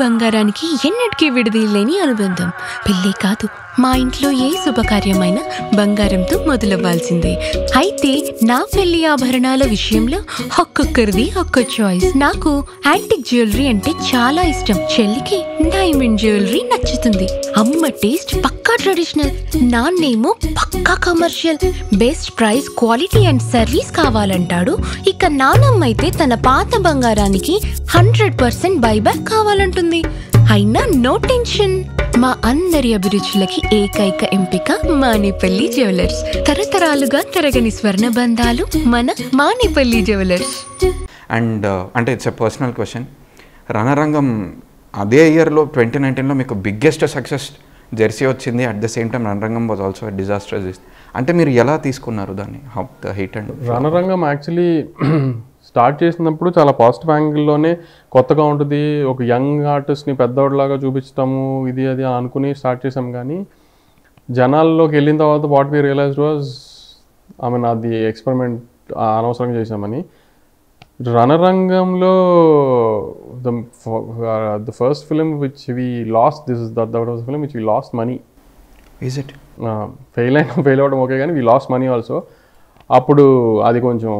బంగారానికి ఎన్నటికీ విడదీయలేని అనుబంధం. పెళ్ళే కాదు, మా ఇంట్లో ఏ శుభకార్యమైనా బంగారంతో మొదలవ్వాల్సిందే. అయితే నా పెళ్లి ఆభరణాల విషయంలో ఒక్కొక్కరిది ఒక్కో చాయిస్. నాకు యాంటిక్ జ్యువెలరీ అంటే చాలా ఇష్టం. చెల్లికి డైమండ్ జ్యువెలరీ నచ్చుతుంది. అమ్మ టేస్ట్ పక్కా ట్రెడిషనల్, నాన్నేమో పక్కా commercial. Best price, quality and service కావాలంటాడు. ఇక నానమ్మ అయితే తన పాత బంగారానికి 100% బైబ్యాక్ కావాలంటుంది. అయినా నో టెన్షన్. మా అందరి అభిరుచులకి ఏకైక ఎంపిక మానేపల్లి జ్యువెలర్స్. తరతరాలుగా తరగని స్వర్ణ బంధాలు మన మానేపల్లి జ్యువెలర్స్. అండ్ అంటే it's a personal question, Ranarangam అదే ఇయర్లో 2019లో మీకు బిగ్గెస్ట్ సక్సెస్ జెర్సీ వచ్చింది. At the same time Ranarangam was also disasters. అంటే మీరు ఎలా తీసుకున్నారు దాన్ని, how the hit? And Ranarangam actually start చేసినప్పుడు చాలా పాజిటివ్ యాంగిల్లోనే కొత్తగా ఉంటుంది, ఒక యంగ్ ఆర్టిస్ట్ని పెద్దవాడిలాగా చూపించటము ఇది అది అని అనుకుని స్టార్ట్ చేసాం. కానీ జనాల్లోకి వెళ్ళిన తర్వాత వాట్ వీ రియలైజ్డ్ వాజ్ అది ఎక్స్పెరిమెంట్ అనవసరంగా చేసామని. రణరంగంలో the first film which we lost, this is that was film which we lost money. Is it? Fail అవ్వడం ఓకే, కానీ వీ లాస్ట్ మనీ ఆల్సో. అప్పుడు అది కొంచెం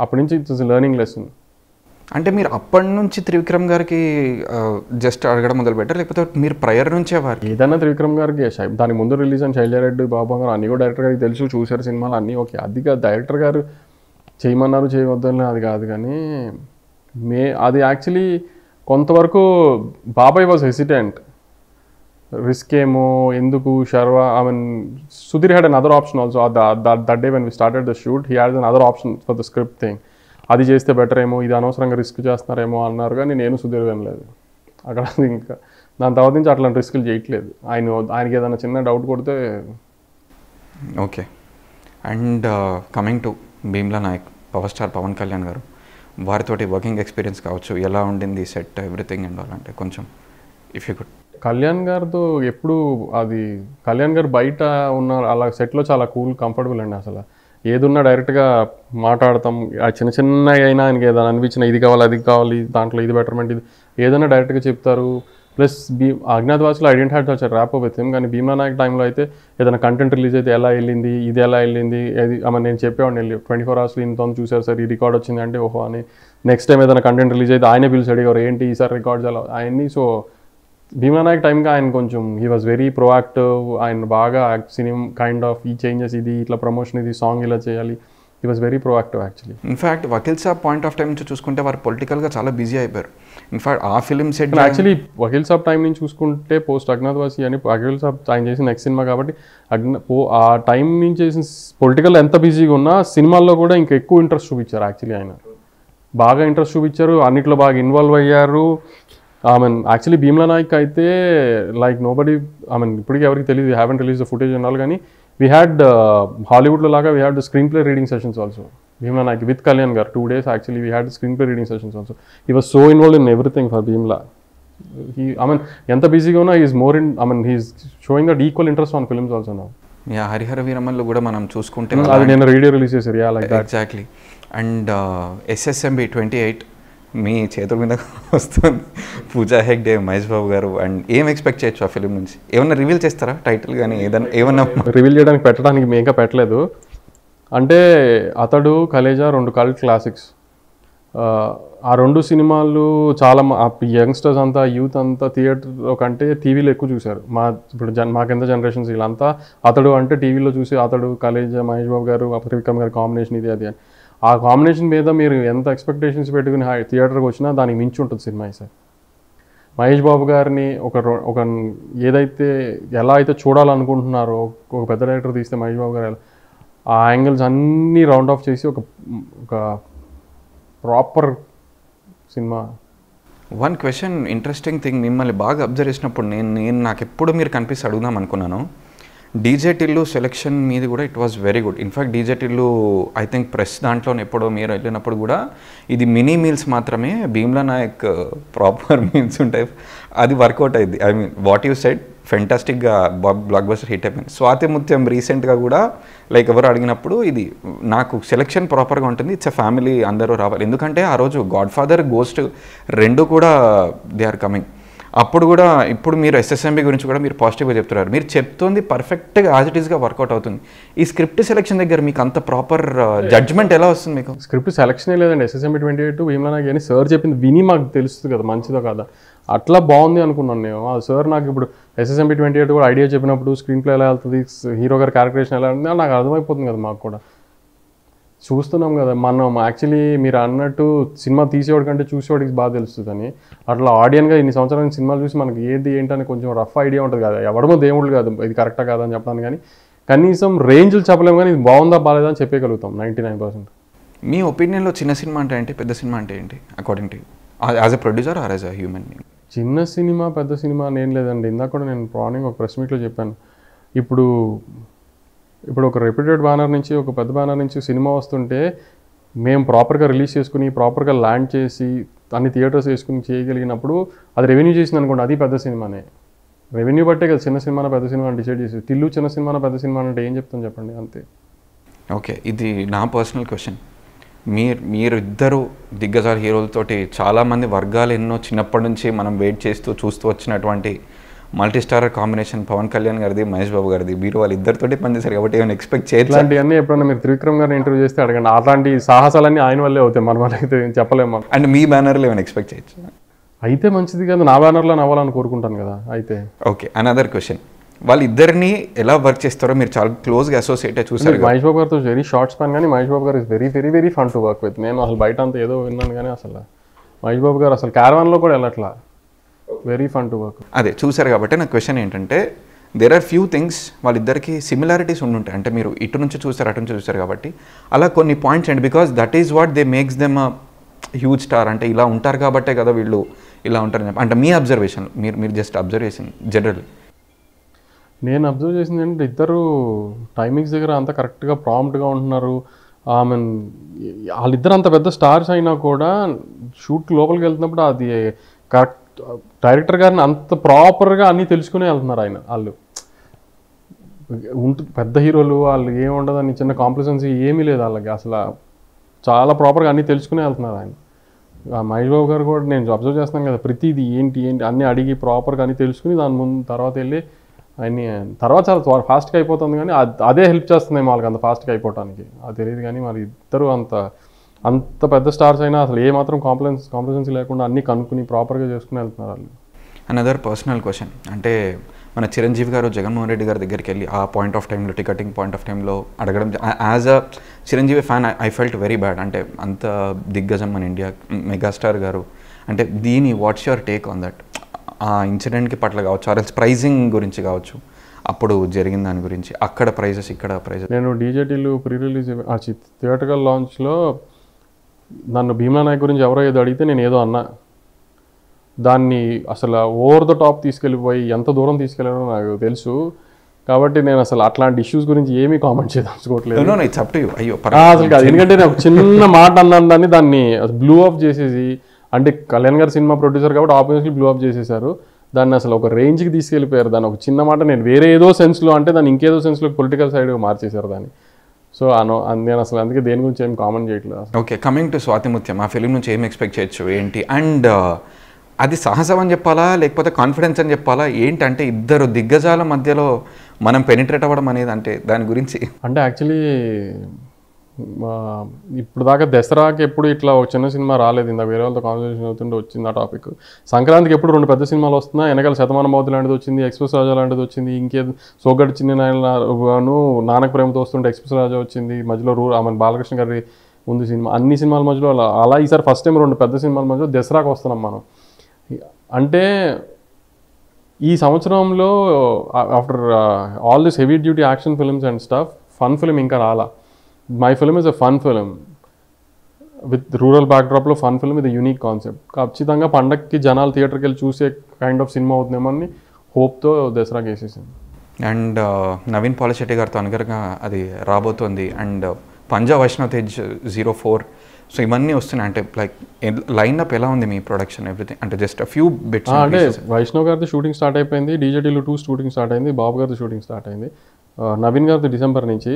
అప్పటి నుంచి ఇట్స్ లెర్నింగ్ లెసన్. అంటే మీరు అప్పటి నుంచి త్రివిక్రమ్ గారికి జస్ట్ అడగడం మొదలు పెట్టారు, లేకపోతే మీరు ప్రయర్ నుంచే వారు? ఏదైనా త్రివిక్రమ్ గారికి దానికి ముందు రిలీజ్ అయిన శైలజారెడ్డి, బాబా గారు అన్నీ కూడా డైరెక్టర్ గారికి తెలుసు, చూశారు సినిమాలు అన్నీ ఓకే. అది కాదు డైరెక్టర్ గారు చేయమన్నారు చేయవద్దని అది కాదు. కానీ అది యాక్చువల్లీ కొంతవరకు బాబాయ్ వాజ్ హెసిటెంట్. రిస్క్ ఏమో ఎందుకు Sharwa, I mean Sudheer had an other option also. That day when we started the shoot he had an other option for the script thing. అది చేస్తే బెటర్ ఏమో, ఇది అనవసరంగా రిస్క్ చేస్తున్నారేమో అన్నారు. కానీ నేను సుధీర్ వినలేదు అక్కడ. ఇంకా దాని తర్వాత నుంచి అట్లాంటి రిస్కులు చేయట్లేదు. ఆయనకి ఏదైనా చిన్న డౌట్ కొడితే okay. And coming to Bheemla Nayak, power star Pawan Kalyan garu, వారితోటి వర్కింగ్ ఎక్స్పీరియన్స్ కావచ్చు, ఎలా ఉండింది సెట్ ఎవ్రీథింగ్ అండ్ అంటే కొంచెం ఇఫ్ యూ కుడ్. కళ్యాణ్ గారితో ఎప్పుడు అది కళ్యాణ్ గారు బయట ఉన్న అలా సెట్లో చాలా కూల్ కంఫర్టబుల్ అండి. అసలు ఏదున్నా డైరెక్ట్గా మాట్లాడతాం. ఆ చిన్న చిన్నగా అయినా ఆయనకి ఏదైనా అనిపించిన ఇది కావాలి అది కావాలి, దాంట్లో ఇది బెటర్మెంట్ ఇది ఏదైనా డైరెక్ట్గా చెప్తారు. ప్లస్ అజ్ఞాతవాసిలో I didn't had such rap with him. కానీ భీమ్లా నాయక్ టైంలో అయితే ఏదైనా కంటెంట్ రిలీజ్ అయితే ఎలా వెళ్ళింది, ఇది ఎలా వెళ్ళింది, అది నేను చెప్పేవాడిని వెళ్ళి 24 hours ఇంత చూసారు సార్, ఈ రికార్డ్ వచ్చింది అంటే ఓహో అని. నెక్స్ట్ టైం ఏదైనా కంటెంట్ రిలీజ్ అయితే ఆయనే పిలిచి అడిగారు ఏంటి ఈసారి రికార్డ్స్ ఎలా ఆయన్ని. సో భీమ్లా నాయక్ టైంగా ఆయన కొంచెం హీ వాజ్ వెరీ ప్రొయాక్టివ్. ఆయన బాగా సినిమా కైండ్ ఆఫ్ ఈ చేంజెస్, ఇది ఇట్లా ప్రమోషన్, ఇది సాంగ్ ఇలా చేయాలి, he was very proactive actually. In fact Vakeel Saab point of time నుంచి చూసుకుంటే వారు పొలిటికల్గా చాలా బిజీ అయిపోయారు. ఇన్ఫ్యాక్ట్ ఆ film set actually Vakeel Saab time నుంచి చూసుకుంటే పోస్ట్ అజ్ఞాతవాసి అని వకీల్ సాబ్ ఆయన చేసిన నెక్స్ట్ సినిమా కాబట్టి ఆ టైం నుంచి చేసిన పొలిటికల్ ఎంత బిజీగా ఉన్నా సినిమాల్లో కూడా ఇంకా ఎక్కువ ఇంట్రెస్ట్ చూపించారు. యాక్చువల్లీ ఆయన బాగా ఇంట్రెస్ట్ చూపించారు, అన్నిట్లో బాగా ఇన్వాల్వ్ అయ్యారు. I mean actually Bheemla Nayak అయితే లైక్ నోబడీ, ఐ మీన్ ఇప్పటికీ ఎవరికి తెలియదు, హ్యావెంట్ రిలీజ్ ద ఫుటేజ్ అన్నారు. కానీ వీ హ్యాడ్ హాలీవుడ్లో లాగా we had the screenplay reading sessions also. Bheemla Nayak with Kalyan garu 2 days actually we had screenplay reading sessions also. He was so involved in everything for Bheemla. I mean ఎంత బిజీగా ఉన్నా is more in, I mean he's showing that equal interest on films also now. Harihara వీరమల్లో కూడా మనం చూసుకుంటే అది నేను రీడియో రిలీజ్ చేశారు. ఎగ్జాక్ట్లీ. అండ్ SSMB 28 మీ చేతుల మీద వస్తుంది, పూజా హెగ్డే, మహేష్ బాబు గారు. అండ్ ఏం ఎక్స్పెక్ట్ చేయొచ్చు ఆ ఫిలిం నుంచి? ఏమన్నా రివీల్ చేస్తారా టైటిల్ కానీ ఏమన్నా? రివీల్ చేయడానికి పెట్టడానికి ఇంకా పెట్టలేదు. అంటే అతడు, కలేజా 2 కల్ట్ క్లాసిక్స్. ఆ 2 సినిమాలు చాలా యంగ్స్టర్స్ అంతా, యూత్ అంతా థియేటర్ కంటే టీవీలో ఎక్కువ చూశారు. ఇప్పుడు మాకెంత జనరేషన్స్ వీళ్ళంతా అతడు అంటే టీవీలో చూసి అతడు, కలేజా, మహేష్ బాబు గారు, త్రివిక్రమ్ గారు కాంబినేషన్ ఇది అది అని. ఆ కాంబినేషన్ మీద మీరు ఎంత ఎక్స్పెక్టేషన్స్ పెట్టుకుని థియేటర్కి వచ్చినా దానికి మించి ఉంటుంది సినిమా. సార్ మహేష్ బాబు గారిని ఒక ఏదైతే ఎలా అయితే చూడాలనుకుంటున్నారో, ఒక పెద్ద డైరెక్టర్ తీస్తే మహేష్ బాబు గారు ఆ యాంగిల్స్ అన్నీ రౌండ్ ఆఫ్ చేసి ఒక proper cinema. One question, interesting thing, మిమ్మల్ని బాగా అబ్జర్వ్ చేసినప్పుడు నాకు ఎప్పుడు మీరు కనిపిస్తే అడుగుదాం అనుకున్నాను. డీజే టిల్లు సెలెక్షన్ మీది కూడా it was very good. In fact DJ Tillu I think press దాంట్లో ఎప్పుడో మీరు వెళ్ళినప్పుడు కూడా ఇది మినీ మీల్స్ మాత్రమే, భీమ్లా నాయక్ ప్రాపర్ మీల్స్ ఉంటాయి, అది వర్కౌట్ అయింది. I mean what you said ఫెంటాస్టిక్గా బ్లాక్ బస్టర్ హిట్ అయిపోయింది. స్వాతి ముత్యం రీసెంట్గా కూడా లైక్ ఎవరు అడిగినప్పుడు ఇది నాకు సెలెక్షన్ ప్రాపర్గా ఉంటుంది, ఇట్స్ ఎ ఫ్యామిలీ, అందరూ రావాలి. ఎందుకంటే ఆ రోజు గాడ్ ఫాదర్, గోస్ట్ రెండు కూడా దే ఆర్ కమింగ్. అప్పుడు కూడా ఇప్పుడు మీరు ఎస్ఎస్ఎంబి గురించి కూడా మీరు పాజిటివ్గా చెప్తున్నారు. మీరు చెప్తుంది పర్ఫెక్ట్గా యాజ్ ఇట్ ఈస్గా వర్కౌట్ అవుతుంది. ఈ స్క్రిప్ట్ సెలెక్షన్ దగ్గర మీకు అంత ప్రాపర్ జడ్జ్మెంట్ ఎలా వస్తుంది మీకు? స్క్రిప్ట్ సెలక్షనే లేదండి. ఎస్ఎస్ఎంబి 28 భీమ్లానాయక్ అని సార్ చెప్పింది విని మాకు తెలుస్తుంది కదా మంచిదో కాదా, అట్లా బాగుంది అనుకున్నాను నేను. ఆ సార్ నాకు ఇప్పుడు ఎస్ఎస్ఎంబి 28 కూడా ఐడియా చెప్పినప్పుడు స్క్రీన్ ప్లే ఎలా వెళ్తుంది, హీరో గారి క్యారెక్టరేషన్ ఎలా ఉంటుంది నాకు అర్థమైపోతుంది కదా. మాకు కూడా చూస్తున్నాం కదా మనం. యాక్చువల్లీ మీరు అన్నట్టు సినిమా తీసేవాడి కంటే చూసేవాడికి బాగా తెలుస్తుంది అని, అట్లా ఆడియన్గా ఇన్ని సంవత్సరాల సినిమాలు చూసి మనకి ఏది ఏంటని కొంచెం రఫ్ ఐడియా ఉంటుంది కదా. ఎవడమో దేవుళ్ళు కాదు ఇది కరెక్టా కాదా అని చెప్పడానికి, కానీ కనీసం రేంజ్లు చెప్పలేము, కానీ ఇది బాగుందా బాగాలేదా అని చెప్పగలుగుతాం 99%. మీ ఒపీనియన్లో చిన్న సినిమా అంటే ఏంటి, పెద్ద సినిమా అంటే ఏంటి according to as a producer or as a human? చిన్న సినిమా పెద్ద సినిమా అని ఏం లేదండి. ఇందాక కూడా నేను మార్నింగ్ ఒక ప్రెస్ మీట్లో చెప్పాను. ఇప్పుడు ఒక రెప్యూటెడ్ బ్యానర్ నుంచి ఒక పెద్ద బ్యానర్ నుంచి సినిమా వస్తుంటే మేము ప్రాపర్గా రిలీజ్ చేసుకుని ప్రాపర్గా ల్యాండ్ చేసి అన్ని థియేటర్స్ వేసుకుని చేయగలిగినప్పుడు అది రెవెన్యూ చేసింది అనుకోండి, అది పెద్ద సినిమానే. రెవెన్యూ బట్టే కదా చిన్న సినిమా పెద్ద సినిమా అని డిసైడ్ చేసి. టిల్లు చిన్న సినిమా పెద్ద సినిమా అంటే ఏం చెప్తాను చెప్పండి, అంతే. ఓకే, ఇది నా పర్సనల్ క్వశ్చన్. మీరు ఇద్దరు దిగ్గజాల హీరోలతోటి చాలామంది వర్గాలు ఎన్నో చిన్నప్పటి నుంచి మనం వెయిట్ చూస్తూ వచ్చినటువంటి multi starrer combination Pawan Kalyan గారిది, మహేష్ బాబు గారిది. మీరు వాళ్ళిద్దరితోటి పనిచేశారు కాబట్టి ఏమైనా ఎక్స్పెక్ట్ చేయొచ్చు? ఇలాంటివన్నీ ఎప్పుడన్నా మీరు త్రివిక్రమ్ గారిని ఇంటర్వ్యూ చేస్తే అడగండి. అలాంటి సాహసాలన్నీ ఆయన వల్లే అవుతాయి, మన వల్ల అయితే చెప్పలేము. అండ్ మీ బ్యానర్లో ఏమైనా ఎక్స్పెక్ట్ చేయొచ్చు? అయితే మంచిది కదా, నా బ్యానర్లో నవ్వాలని కోరుకుంటాను కదా. అయితే ఓకే, అనదర్ క్వశ్చన్. వాళ్ళిద్దరిని ఎలా వర్క్ చేస్తారో మీరు చాలా క్లోజ్గా అసోసియేట్ చూసారు. మహేష్ బాబు గారితో వెరీ షార్ట్ స్పాన్, కానీ మహేష్ బాబు గారు is very very very fun to work with. నేను అసలు బయట అంతా ఏదో విన్నాను కానీ అసలు మహేష్ బాబు గారు అసలు క్యారవాన్లో కూడా వెళ్ళట్లా, వెరీ ఫన్ టు వర్క్. అదే చూసారు కాబట్టి నా క్వశ్చన్ ఏంటంటే దేర్ ఆర్ ఫ్యూ థింగ్స్ వాళ్ళిద్దరికి సిమిలారిటీస్ ఉండుంటాయి. అంటే మీరు ఇటు నుంచి చూస్తారు అటు నుంచి చూస్తారు కాబట్టి అలా కొన్ని పాయింట్స్ అండి. Because that is what they makes them huge star. అంటే ఇలా ఉంటారు కాబట్టే కదా వీళ్ళు ఇలా ఉంటారని చెప్పి. అంటే మీ అబ్జర్వేషన్, మీరు జస్ట్ అబ్జర్వ్ చేసింది జనరల్. నేను అబ్జర్వ్ చేసింది ఏంటంటే ఇద్దరు టైమింగ్స్ దగ్గర అంతా కరెక్ట్గా ప్రాంప్ట్గా ఉంటున్నారు. మీన్ వాళ్ళిద్దరు అంత పెద్ద స్టార్స్ అయినా కూడా షూట్ లోపలికి వెళ్తున్నప్పుడు అది కరెక్ట్ డైరెక్టర్ గారిని అంత ప్రాపర్గా అన్నీ తెలుసుకునే వెళ్తున్నారు ఆయన. వాళ్ళు పెద్ద హీరోలు వాళ్ళు ఏముండదు అని చిన్న కాంప్లిసెన్సీ ఏమీ లేదు వాళ్ళకి, అసలు చాలా ప్రాపర్గా అన్నీ తెలుసుకునే వెళ్తున్నారు ఆయన. మహేష్ బాబు గారు కూడా నేను అబ్జర్వ్ చేస్తున్నాను కదా, ప్రతిదీ ఏంటి అన్నీ అడిగి ప్రాపర్గా అన్నీ తెలుసుకుని దాని ముందు తర్వాత వెళ్ళి అన్నీ తర్వాత చాలా ఫాస్ట్గా అయిపోతుంది. కానీ అదే హెల్ప్ చేస్తుంది వాళ్ళకి అంత ఫాస్ట్గా అయిపోవడానికి, అది తెలియదు. కానీ మరి ఇద్దరు అంత పెద్ద స్టార్స్ అయినా అసలు ఏమాత్రం కాంప్లిసెన్సీ లేకుండా అన్నీ కనుక్కుని ప్రాపర్గా చేసుకుని వెళ్తున్నారు వాళ్ళు. Another personal question. అంటే మన చిరంజీవి గారు జగన్మోహన్ రెడ్డి గారి దగ్గరికి వెళ్ళి ఆ పాయింట్ ఆఫ్ టైంలో టికెటింగ్ పాయింట్ ఆఫ్ టైంలో అడగడం, as a Chiranjeevi fan I felt very bad. అంటే అంత దిగ్గజం మన ఇండియా మెగాస్టార్ గారు, అంటే దీని what's your take on that? ఆ ఇన్సిడెంట్కి పట్ల కావచ్చు, ఆర్ ఎల్స్ ప్రైజింగ్ గురించి కావచ్చు, అప్పుడు జరిగిన దాని గురించి, అక్కడ ప్రైజెస్ ఇక్కడ ప్రైజెస్. నేను డీజేటీలు ప్రీ రిలీజ్ థియేటర్కల్ లాంచ్లో నన్ను భీమ్లానాయక్ గురించి ఎవరో ఏదో అడిగితే నేను ఏదో అన్నా, దాన్ని అసలు ఓవర్ ద టాప్ తీసుకెళ్ళిపోయి ఎంత దూరం తీసుకెళ్ళారో నాకు తెలుసు. కాబట్టి నేను అసలు అట్లాంటి ఇష్యూస్ గురించి ఏమీ కామెంట్ చేయదలుచుకోవట్లేదు. అసలు కాదు, ఎందుకంటే నేను ఒక చిన్న మాట అన్నాను దాన్ని బ్లూ ఆఫ్ చేసేసి, అంటే కళ్యాణ్ గారు సినిమా ప్రొడ్యూసర్ కాబట్టి ఆబ్వియస్లీ బ్లూ ఆఫ్ చేసేసారు దాన్ని, అసలు ఒక రేంజ్కి తీసుకెళ్ళిపోయారు. దాన్ని ఒక చిన్న మాట నేను వేరే ఏదో సెన్స్లో అంటే దాన్ని ఇంకేదో సెన్స్లో పొలిటికల్ సైడ్ మార్చేశారు దాన్ని. సో నేను అసలు అందుకే దేని గురించి ఏం కామెంట్ చేయట్లేదు. Okay, coming to Swathi Muthyam, ఆ ఫిలిం నుంచి ఏం ఎక్స్పెక్ట్ చేయొచ్చు ఏంటి? అండ్ అది సాహసం అని చెప్పాలా లేకపోతే కాన్ఫిడెన్స్ అని చెప్పాలా ఏంటంటే ఇద్దరు దిగ్గజాల మధ్యలో మనం పెనిట్రేట్ అవ్వడం అనేది, అంటే దాని గురించి అంటే యాక్చువల్లీ ఇప్పుడు దాకా దసరాకి ఎప్పుడు ఇట్లా ఒక చిన్న సినిమా రాలేదు. ఇందాక వేరే వాళ్ళతో కాన్వర్సేషన్ అవుతుంటే వచ్చింది ఆ టాపిక్. సంక్రాంతికి ఎప్పుడు 2 పెద్ద సినిమాలు వస్తున్నా, వెనకాల శతమానం భవతి లాంటిది వచ్చింది, ఎక్స్ప్రెస్ రాజా లాంటిది వచ్చింది, ఇంకేది సోగడ్ చిన్న నానక ప్రేమతో వస్తుంటే ఎక్స్ప్రెస్ రాజా వచ్చింది, మధ్యలో మన బాలకృష్ణ గారి ముందు సినిమా, అన్ని సినిమాల మధ్యలో అలా ఈసారి ఫస్ట్ టైం 2 పెద్ద సినిమాల మధ్యలో దసరాకి వస్తున్నాం మనం. అంటే ఈ సంవత్సరంలో after all this heavy duty action films and stuff, fun film ఇంకా రాలా. My film is a fun film with rural బ్యాక్డ్రాప్లో ఫన్ ఫిల్మ్, ఇది యూనిక్ కాన్సెప్ట్. ఖచ్చితంగా పండగకి జనాలు థియేటర్కి వెళ్ళి చూసే కైండ్ ఆఫ్ సినిమా అవుతుందేమో అని హోప్తో దసరాకి వేసేసింది. అండ్ నవీన్ పాలిశెట్టి గారితో అనుగరంగా అది రాబోతోంది. అండ్ పంజా వైష్ణవ్ తేజ్ 04 సో ఇవన్నీ వస్తున్నాయి అంటే లైక్ లైన్అప్ ఎలా ఉంది మీ ప్రొడక్షన్ ఎవ్రీథింగ్ అంటే జస్ట్ ఫ్యూ బిట్స్ అంటే వైష్ణవ్ గారిది షూటింగ్ స్టార్ట్ అయిపోయింది, డీజేటీలో 2 షూటింగ్ స్టార్ట్ అయింది, బాబు గారిది షూటింగ్ స్టార్ట్ అయింది, నవీన్ గారిది డిసెంబర్ నుంచి,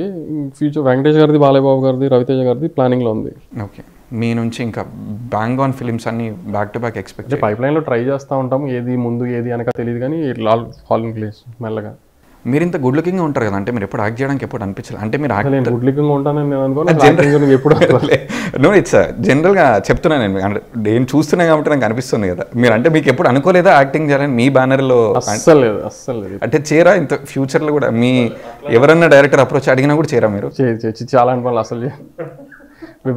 ఫ్యూచర్ వెంకటేష్ గారిది, బాలయ్యబాబు గారిది, రవితేజ గారిది ప్లానింగ్లో ఉంది. ఓకే, మీ నుంచి ఇంకా బ్యాంగ్ ఆన్ ఫిలిమ్స్ అన్ని back to back expect pipe లైన్లో ట్రై చేస్తూ ఉంటాము, ఏది ముందు ఏది అనక తెలియదు కానీ ఆల్ ఫాల్ ఇన్ ప్లేస్ మెల్లగా. మీరు ఇంత గుడ్ లుకింగ్గా ఉంటారు కదా, అంటే మీరు ఎప్పుడు యాక్ట్ చేయడానికి ఎప్పుడు అనిపించలేదు అంటే మీరు నేను గుడ్ లుకింగ్ ఉంటానని నేను అనుకోను ఎప్పుడు. నో ఇట్స్ జనరల్గా చెప్తున్నాను నేను అంటే నేను చూస్తున్నా కాబట్టి నాకు అనిపిస్తుంది కదా, మీరు అంటే మీకు ఎప్పుడు అనుకోలేదా యాక్టింగ్ చేయాలని మీ బ్యానర్లో? అస్సలు లేదు, అస్సలు లేదు. అంటే చేరా ఇంత ఫ్యూచర్లో కూడా మీ ఎవరన్నా డైరెక్టర్ అప్రోచ్ అడిగినా కూడా చేరా మీరు? చాలా అనుకోవాలి అసలు.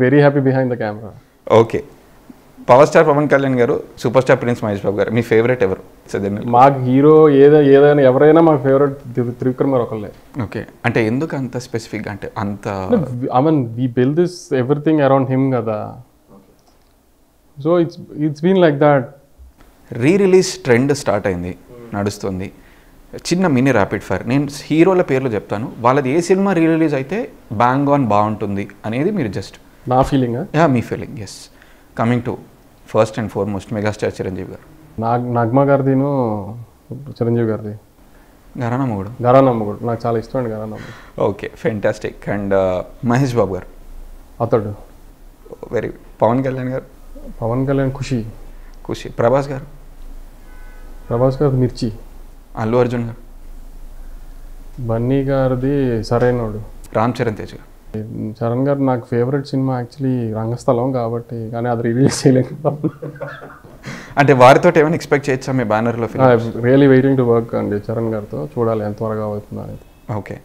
Very happy behind the camera. Okay, power star Pawan Kalyan garu, super star prince Mahesh Babu garu, మీ ఫేవరెట్ ఎవరు? మాకు హీరో ఏదైనా ఎవరైనా మాకు ఫేవరెట్ త్రివిక్రమ్ గారు ఒకళ్ళే. ఓకే, అంటే ఎందుకు అంత స్పెసిఫిక్గా అంటే అంత? I mean we build this everything around him కదా, so it's been like that. Release trend start అయింది, నడుస్తుంది. చిన్న మినీ ర్యాపిడ్ ఫైర్, నేను హీరోల పేర్లు చెప్తాను, వాళ్ళది ఏ సినిమా రిలీజ్ అయితే బ్యాంగ్ ఆన్ బాగుంటుంది అనేది మీరు జస్ట్ నా ఫీలింగ్. మీ feeling. Yes, coming to first and foremost megastar Chiranjeevi garu. Nagma గారిదిను Chiranjeevi గారిది ఘరానా మొగుడు. ఘరానా మొగుడు నాకు చాలా ఇష్టం అండి, ఘరానా మొగుడు. Okay, fantastic. And Mahesh Babu గారు అతడు వెరీ. పవన్ కళ్యాణ్ గారు? పవన్ కళ్యాణ్ ఖుషి. ఖుషి. ప్రభాస్ గారు? ప్రభాస్ గారు మిర్చి. అల్లు అర్జున్ గారు? బన్నీ గారిది సరైనోడు. రామ్ చరణ్ తేజ్ గారు? చరణ్ గారు నాకు ఫేవరెట్ సినిమా యాక్చువల్లీ రంగస్థలం కాబట్టి, కానీ అది రిలీజ్ చేయలేదు. అంటే వారితో ఏమైనా ఎక్స్పెక్ట్ చేయొచ్చా మీ బ్యానర్లో? రియలీ వెయిటింగ్ టు వర్క్ అండి చరణ్ గారితో, చూడాలి ఎంత త్వరగా అవుతుందా అనేది. ఓకే.